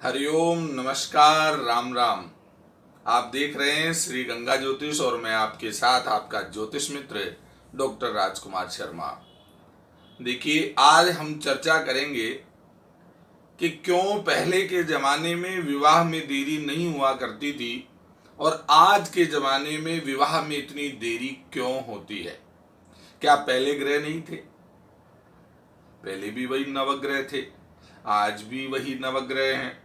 हरिओम, नमस्कार, राम राम। आप देख रहे हैं श्री गंगा ज्योतिष और मैं आपके साथ आपका ज्योतिष मित्र डॉक्टर राजकुमार शर्मा। देखिए, आज हम चर्चा करेंगे कि क्यों पहले के ज़माने में विवाह में देरी नहीं हुआ करती थी और आज के ज़माने में विवाह में इतनी देरी क्यों होती है। क्या पहले ग्रह नहीं थे? पहले भी वही नवग्रह थे, आज भी वही नवग्रह हैं।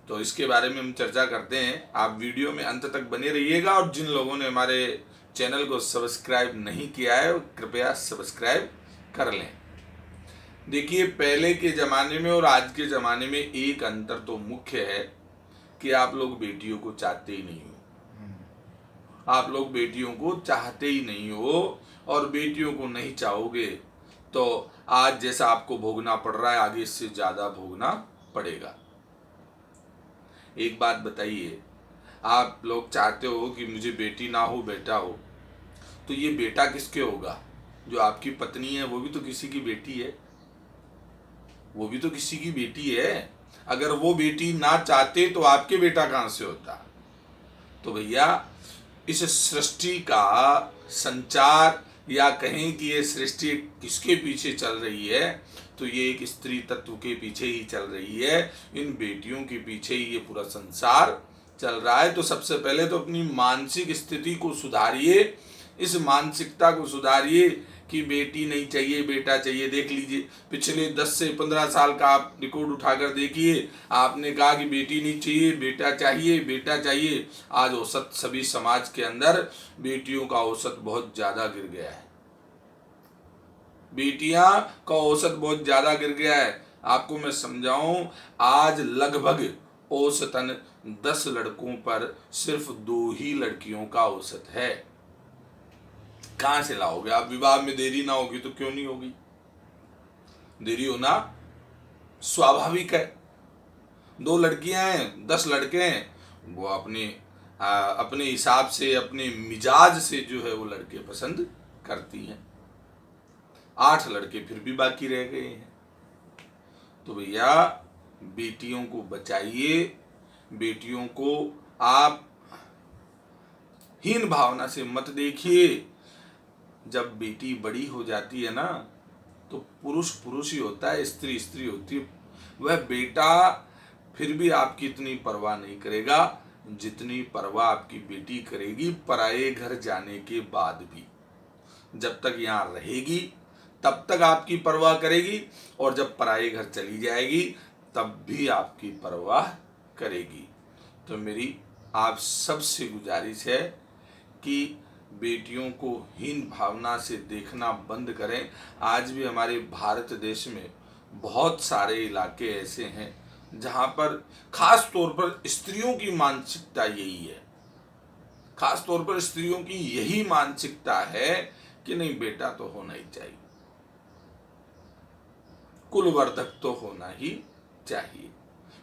तो इसके बारे में हम चर्चा करते हैं। आप वीडियो में अंत तक बने रहिएगा और जिन लोगों ने हमारे चैनल को सब्सक्राइब नहीं किया है कृपया सब्सक्राइब कर लें। देखिए, पहले के ज़माने में और आज के ज़माने में एक अंतर तो मुख्य है कि आप लोग बेटियों को चाहते ही नहीं हो। आप लोग बेटियों को चाहते ही नहीं हो और बेटियों को नहीं चाहोगे तो आज जैसा आपको भोगना पड़ रहा है आगे इससे ज़्यादा भोगना पड़ेगा। एक बात बताइए, आप लोग चाहते हो कि मुझे बेटी ना हो बेटा हो, तो ये बेटा किसके होगा? जो आपकी पत्नी है वो भी तो किसी की बेटी है, वो भी तो किसी की बेटी है। अगर वो बेटी ना चाहते तो आपके बेटा कहाँ से होता? तो भैया, इस सृष्टि का संचार या कहें कि ये सृष्टि किसके पीछे चल रही है, तो ये एक स्त्री तत्व के पीछे ही चल रही है। इन बेटियों के पीछे ही ये पूरा संसार चल रहा है। तो सबसे पहले तो अपनी मानसिक स्थिति को सुधारिए, इस मानसिकता को सुधारिए कि बेटी नहीं चाहिए बेटा चाहिए। देख लीजिए, पिछले 10 से 15 साल का आप रिकॉर्ड उठाकर देखिए, आपने कहा कि बेटी नहीं चाहिए बेटा चाहिए बेटा चाहिए। आज औसत सभी समाज के अंदर बेटियों का औसत बहुत ज़्यादा गिर गया है, बेटियां का औसत बहुत ज़्यादा गिर गया है। आपको मैं समझाऊं, आज लगभग औसतन 10 लड़कों पर सिर्फ 2 ही लड़कियों का औसत है। कहाँ से लाओगे आप? विवाह में देरी ना होगी तो क्यों नहीं होगी? देरी होना स्वाभाविक है। 2 लड़कियां हैं 10 लड़के हैं, वो अपने हिसाब से अपने मिजाज से जो है वो लड़के पसंद करती हैं। 8 लड़के फिर भी बाकी रह गए हैं। तो भैया, बेटियों को बचाइए, बेटियों को आप हीन भावना से मत देखिए। जब बेटी बड़ी हो जाती है ना, तो पुरुष पुरुष ही होता है, स्त्री स्त्री होती है। वह बेटा फिर भी आपकी इतनी परवाह नहीं करेगा जितनी परवाह आपकी बेटी करेगी पराये घर जाने के बाद भी। जब तक यहाँ रहेगी तब तक आपकी परवाह करेगी और जब पराये घर चली जाएगी तब भी आपकी परवाह करेगी। तो मेरी आप सबसे गुजारिश है कि बेटियों को हीन भावना से देखना बंद करें। आज भी हमारे भारत देश में बहुत सारे इलाके ऐसे हैं जहाँ पर खास तौर पर स्त्रियों की मानसिकता यही है, खास तौर पर स्त्रियों की यही मानसिकता है कि नहीं बेटा तो होना ही चाहिए, कुलवर्धक तो होना ही चाहिए।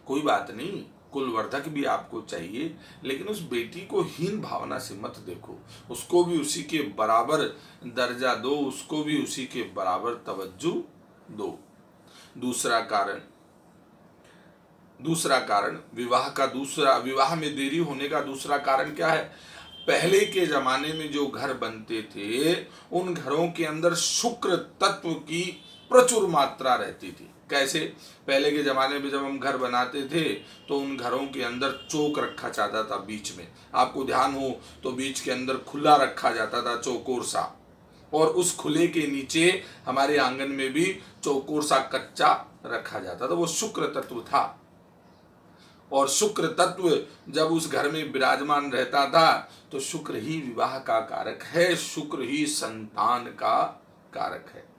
कोई बात नहीं, कुलवर्धक भी आपको चाहिए, लेकिन उस बेटी को हीन भावना से मत देखो। उसको भी उसी के बराबर दर्जा दो, उसको भी उसी के बराबर तवज्जो दो। दूसरा कारण विवाह में देरी होने का दूसरा कारण क्या है? पहले के जमाने में जो घर बनते थे उन घरों के अंदर शुक्र तत्व की प्रचुर मात्रा रहती थी। कैसे? पहले के जमाने में जब हम घर बनाते थे तो उन घरों के अंदर चौक रखा जाता था बीच में। आपको ध्यान हो तो बीच के अंदर खुला रखा जाता था चौकोर सा, और उस खुले के नीचे हमारे आंगन में भी चौकोर सा कच्चा रखा जाता था। वो शुक्र तत्व था और शुक्र तत्व जब उस घर में विराजमान रहता था तो शुक्र ही विवाह का कारक है, शुक्र ही संतान का कारक है।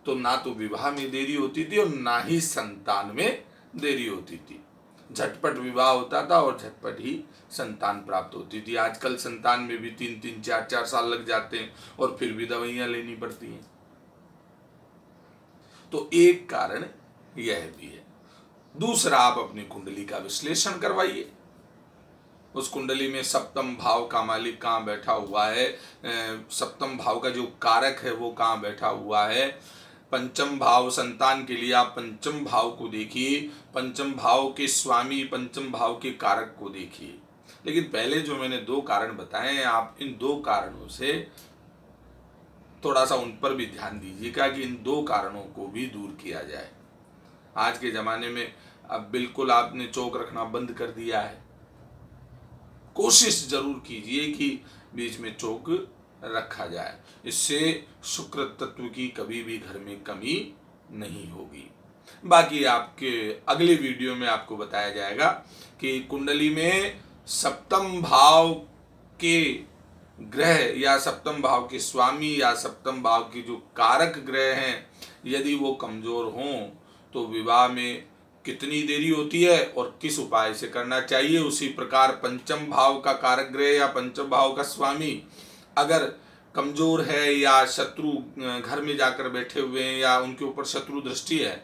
तो ना तो विवाह में देरी होती थी और ना ही संतान में देरी होती थी। झटपट विवाह होता था और झटपट ही संतान प्राप्त होती थी। आजकल संतान में भी 3-3, 4-4 साल लग जाते हैं और फिर भी दवाइयां लेनी पड़ती हैं। तो एक कारण यह भी है। दूसरा, आप अपनी कुंडली का विश्लेषण करवाइए। उस कुंडली में सप्तम भाव का मालिक कहाँ बैठा हुआ है, सप्तम भाव का जो कारक है वो कहाँ बैठा हुआ है, पंचम भाव संतान के लिए आप पंचम भाव को देखिए, पंचम भाव के स्वामी, पंचम भाव के कारक को देखिए। लेकिन पहले जो मैंने 2 कारण बताए हैं, आप इन 2 कारणों से थोड़ा सा उन पर भी ध्यान दीजिएगा कि इन 2 कारणों को भी दूर किया जाए। आज के ज़माने में अब बिल्कुल आपने चौक रखना बंद कर दिया है। कोशिश जरूर कीजिए कि बीच में चौक रखा जाए, इससे शुक्र तत्व की कभी भी घर में कमी नहीं होगी। बाकी आपके अगले वीडियो में आपको बताया जाएगा कि कुंडली में सप्तम भाव के ग्रह या सप्तम भाव के स्वामी या सप्तम भाव के जो कारक ग्रह हैं, यदि वो कमजोर हों तो विवाह में कितनी देरी होती है और किस उपाय से करना चाहिए। उसी प्रकार पंचम भाव का कारक ग्रह या पंचम भाव का स्वामी अगर कमजोर है या शत्रु घर में जाकर बैठे हुए हैं या उनके ऊपर शत्रु दृष्टि है,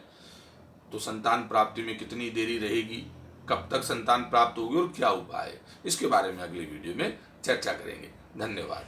तो संतान प्राप्ति में कितनी देरी रहेगी, कब तक संतान प्राप्त होगी और क्या उपाय है, इसके बारे में अगले वीडियो में चर्चा करेंगे। धन्यवाद।